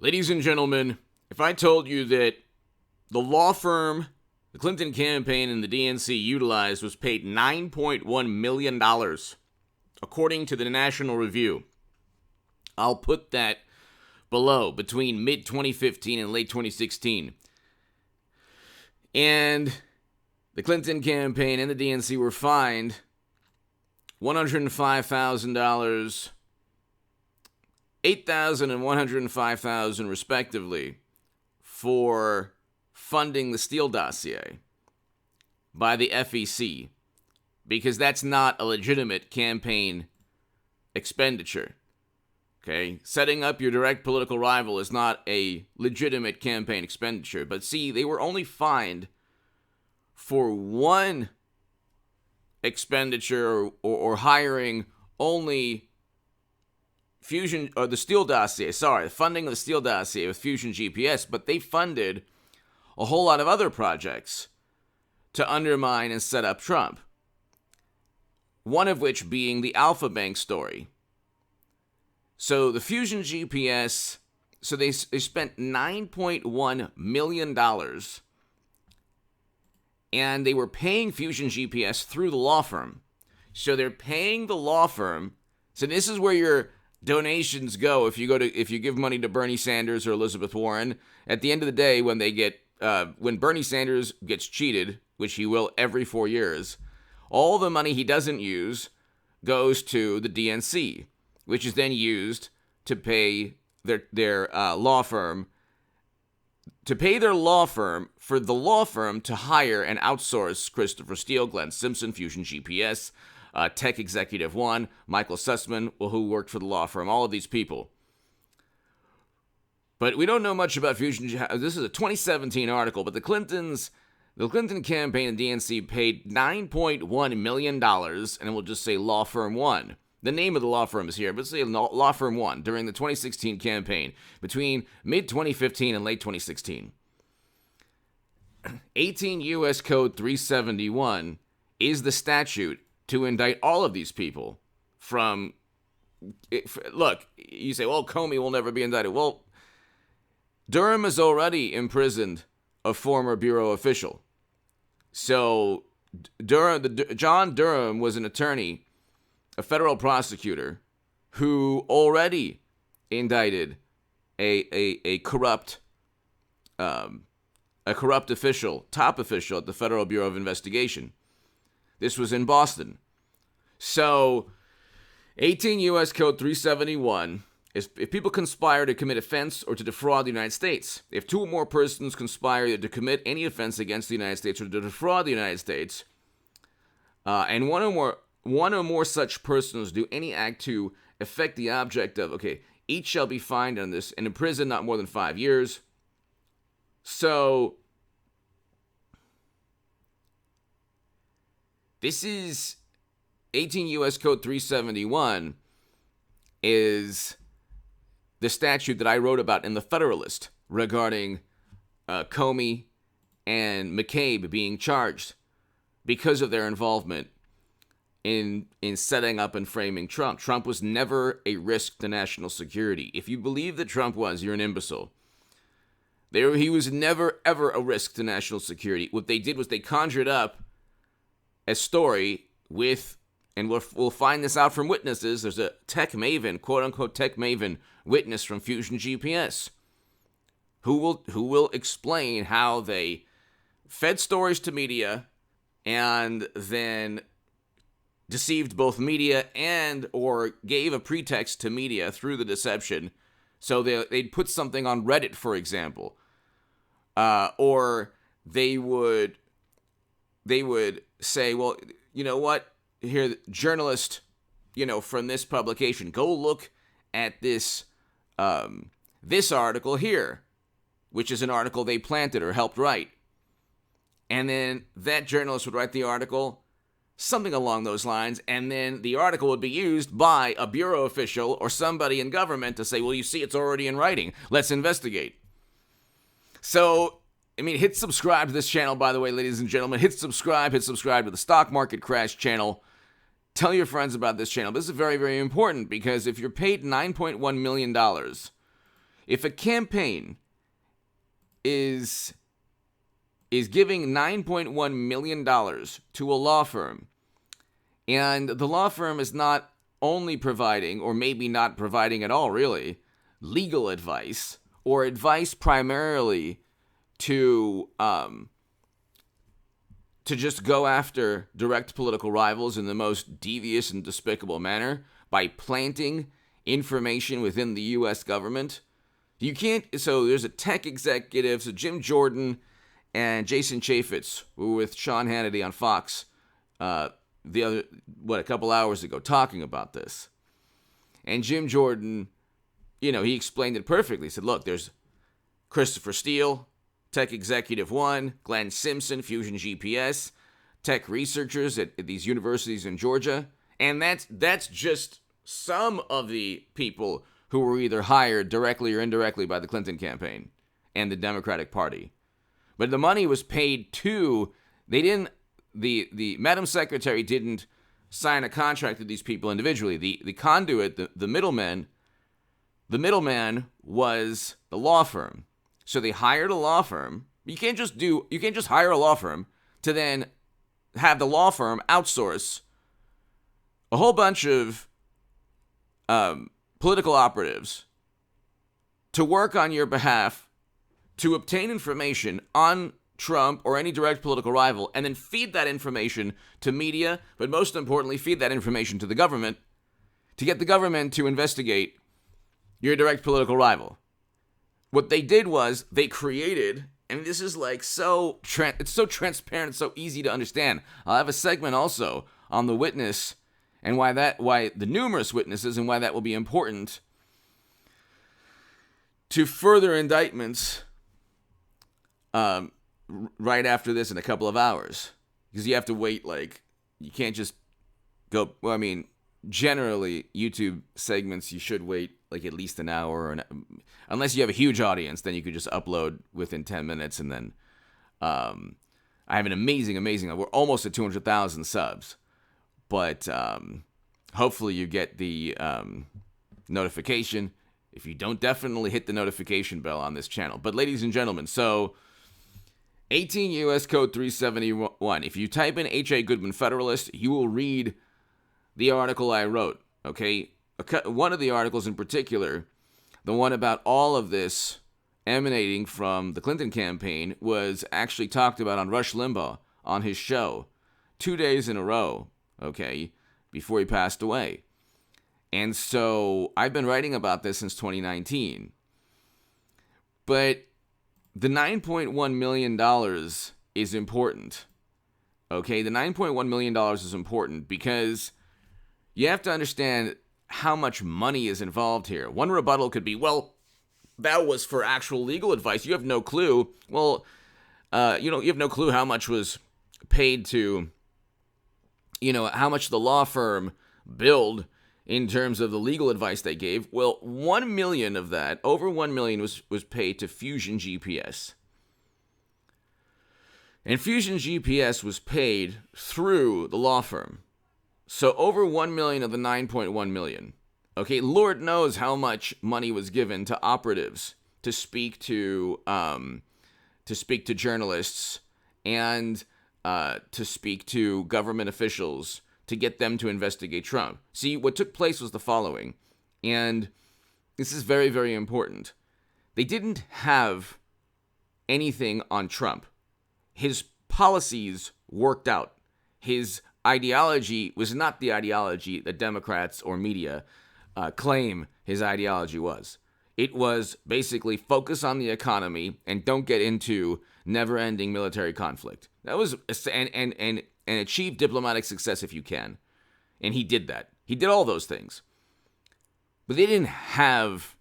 Ladies and gentlemen, if I told you that the law firm the Clinton campaign and the DNC utilized was paid $9.1 million, according to the National Review, I'll put that below, between mid-2015 and late 2016. And the Clinton campaign and the DNC were fined $105,000, $8,000 and $105,000 respectively for funding the Steele dossier by the FEC, because that's not a legitimate campaign expenditure. Okay, setting up your direct political rival is not a legitimate campaign expenditure. But see, they were only fined for one expenditure or hiring only Fusion or the Steele dossier. Sorry, funding of the Steele dossier with Fusion GPS, but they funded a whole lot of other projects to undermine and set up Trump. One of which being the Alpha Bank story. So the Fusion GPS, so they spent $9.1 million, and they were paying Fusion GPS through the law firm. So they're paying the law firm. So this is where your donations go if you give money to Bernie Sanders or Elizabeth Warren. At the end of the day, when Bernie Sanders gets cheated, which he will every 4 years, all the money he doesn't use goes to the DNC, which is then used to pay their law firm, for the law firm to hire and outsource Christopher Steele, Glenn Simpson, Fusion GPS, Tech Executive One, Michael Sussman, who worked for the law firm, all of these people. But we don't know much about Fusion. This is a 2017 article, but the Clinton campaign and DNC paid $9.1 million, and we'll just say Law Firm 1. The name of the law firm is here, but say Law Firm 1 during the 2016 campaign, between mid-2015 and late 2016. 18 U.S. Code 371 is the statute to indict all of these people look, you say, well, Comey will never be indicted. Well, Durham has already imprisoned a former bureau official. So John Durham was an attorney, a federal prosecutor, who already indicted a corrupt official, top official at the Federal Bureau of Investigation. This was in Boston. So 18 U.S. Code 371 is if people conspire to commit offense or to defraud the United States. If two or more persons conspire to commit any offense against the United States or to defraud the United States, and one or more such persons do any act to affect the object of, each shall be fined on this and imprisoned not more than 5 years. So this is 18 U.S. Code 371 is the statute that I wrote about in the Federalist regarding Comey and McCabe being charged because of their involvement in setting up and framing Trump. Trump was never a risk to national security. If you believe that Trump was, you're an imbecile. He was never, ever a risk to national security. What they did was they conjured up a story with, and we'll find this out from witnesses. There's a tech maven, quote-unquote tech maven, witness from Fusion GPS who will explain how they fed stories to media and then deceived both media and or gave a pretext to media through the deception. So they'd put something on Reddit, for example, or they would say, well, you know what? Here, journalist, from this publication, go look at this this article here, which is an article they planted or helped write. And then that journalist would write the article, something along those lines, and then the article would be used by a bureau official or somebody in government to say, well, you see, it's already in writing. Let's investigate. So, hit subscribe to this channel, by the way, ladies and gentlemen. Hit subscribe to the Stock Market Crash channel. Tell your friends about this channel. This is very, very important because if you're paid $9.1 million If a campaign is giving $9.1 million to a law firm, and the law firm is not only providing, or maybe not providing at all really, legal advice, or advice primarily to just go after direct political rivals in the most devious and despicable manner by planting information within the U.S. government. You can't, so there's a tech executive, so Jim Jordan and Jason Chaffetz were with Sean Hannity on Fox a couple hours ago talking about this. And Jim Jordan, he explained it perfectly. He said, look, there's Christopher Steele, Tech Executive 1, Glenn Simpson, Fusion GPS, tech researchers at these universities in Georgia. And that's just some of the people who were either hired directly or indirectly by the Clinton campaign and the Democratic Party. But the money was paid to, the Madam Secretary didn't sign a contract with these people individually. The conduit, the middleman was the law firm. So they hired a law firm. You can't just hire a law firm to then have the law firm outsource a whole bunch of political operatives to work on your behalf to obtain information on Trump or any direct political rival, and then feed that information to media, but most importantly, feed that information to the government to get the government to investigate your direct political rival. What they did was they created, and this is like it's so transparent, so easy to understand. I'll have a segment also on the witness and why the numerous witnesses and why that will be important to further indictments right after this in a couple of hours. Because you have to wait, you can't just go, generally YouTube segments you should wait at least an hour, unless you have a huge audience, then you could just upload within 10 minutes, and then I have an amazing, we're almost at 200,000 subs, but hopefully you get the notification. If you don't, definitely hit the notification bell on this channel. But ladies and gentlemen, so 18 U.S. Code 371. If you type in H.A. Goodman Federalist, you will read the article I wrote, okay? One of the articles in particular, the one about all of this emanating from the Clinton campaign, was actually talked about on Rush Limbaugh on his show 2 days in a row, okay, before he passed away. And so I've been writing about this since 2019. But the $9.1 million is important, okay? The $9.1 million is important because you have to understand how much money is involved here. One rebuttal could be, well, that was for actual legal advice. You have no clue. Well, you have no clue how much was paid to, how much the law firm billed in terms of the legal advice they gave. Well, 1 million of that, over 1 million was paid to Fusion GPS. And Fusion GPS was paid through the law firm. So over 1 million of the 9.1 million. Okay, Lord knows how much money was given to operatives to speak to journalists and to speak to government officials to get them to investigate Trump. See, what took place was the following, and this is very, very important. They didn't have anything on Trump. His policies worked out. His ideology was not the ideology that Democrats or media claim his ideology was. It was basically focus on the economy and don't get into never-ending military conflict. That was and achieve diplomatic success if you can. And he did that. He did all those things. But they didn't have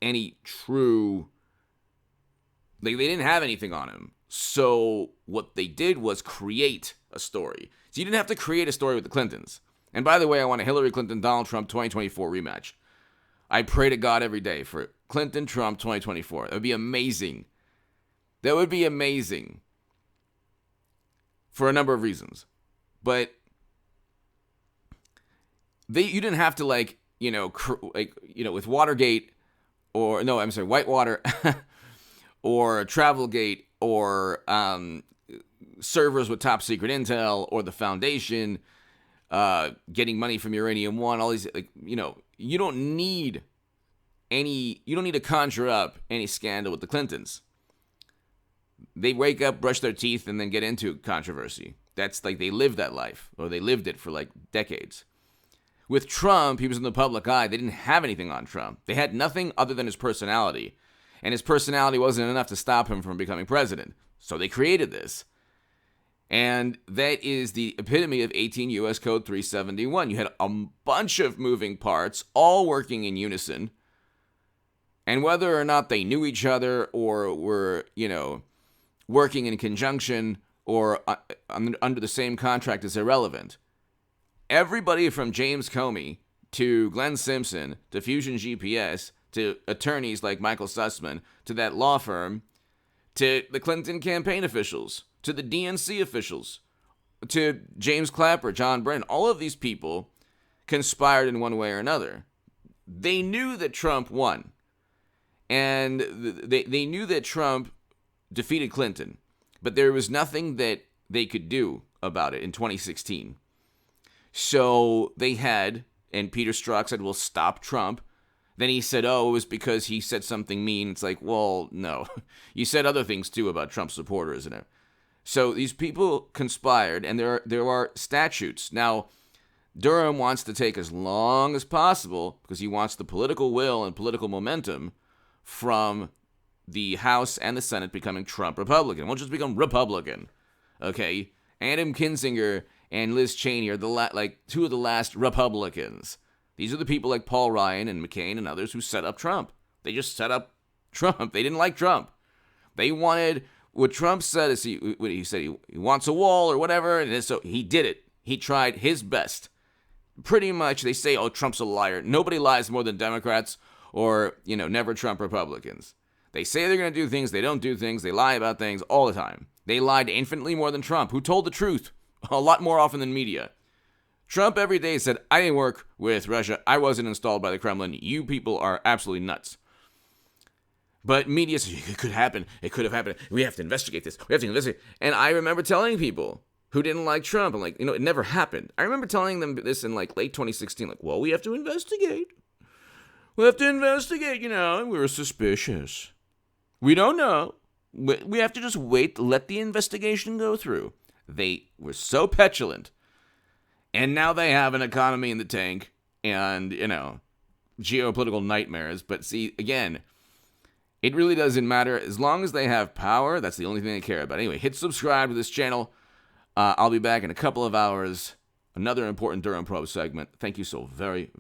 any true, they didn't have anything on him. So what they did was create a story. So you didn't have to create a story with the Clintons. And by the way, I want a Hillary Clinton, Donald Trump 2024 rematch. I pray to God every day for Clinton, Trump 2024. That would be amazing. That would be amazing. For a number of reasons. But you didn't have to with Watergate, or no, I'm sorry, Whitewater, or Travelgate, or servers with top secret intel, or the Foundation, getting money from Uranium One, all these, like, you don't need to conjure up any scandal with the Clintons. They wake up, brush their teeth, and then get into controversy. That's like they live that life, or they lived it for like decades. With Trump, he was in the public eye. They didn't have anything on Trump. They had nothing other than his personality. And his personality wasn't enough to stop him from becoming president. So they created this. And that is the epitome of 18 U.S. Code 371. You had a bunch of moving parts, all working in unison. And whether or not they knew each other or were, working in conjunction or under the same contract is irrelevant. Everybody from James Comey to Glenn Simpson to Fusion GPS to attorneys like Michael Sussman to that law firm to the Clinton campaign officials to the DNC officials to James Clapper, John Brennan, all of these people conspired in one way or another. They knew that Trump won. And they knew that Trump defeated Clinton, but there was nothing that they could do about it in 2016. So they had, and Peter Strzok said, well, stop Trump. Then he said, oh, it was because he said something mean. It's like, well, no. You said other things, too, about Trump supporters, isn't it? So these people conspired, and there are statutes. Now, Durham wants to take as long as possible because he wants the political will and political momentum from the House and the Senate becoming Trump Republican. It won't just become Republican, okay? Adam Kinzinger and Liz Cheney are two of the last Republicans. These are the people like Paul Ryan and McCain and others who set up Trump. They just set up Trump. They didn't like Trump. They wanted what Trump said. Is he said he wants a wall or whatever, and so he did it. He tried his best. Pretty much, they say, oh, Trump's a liar. Nobody lies more than Democrats or, never Trump Republicans. They say they're going to do things. They don't do things. They lie about things all the time. They lied infinitely more than Trump, who told the truth a lot more often than media. Trump every day said, I didn't work with Russia. I wasn't installed by the Kremlin. You people are absolutely nuts. But media says, it could happen. It could have happened. We have to investigate this. We have to investigate. And I remember telling people who didn't like Trump, I'm like, it never happened. I remember telling them this in late 2016, well, we have to investigate. We have to investigate, and we were suspicious. We don't know. We have to just wait, let the investigation go through. They were so petulant. And now they have an economy in the tank and, geopolitical nightmares. But see, again, it really doesn't matter. As long as they have power, that's the only thing they care about. Anyway, hit subscribe to this channel. I'll be back in a couple of hours. Another important Durham Probe segment. Thank you so very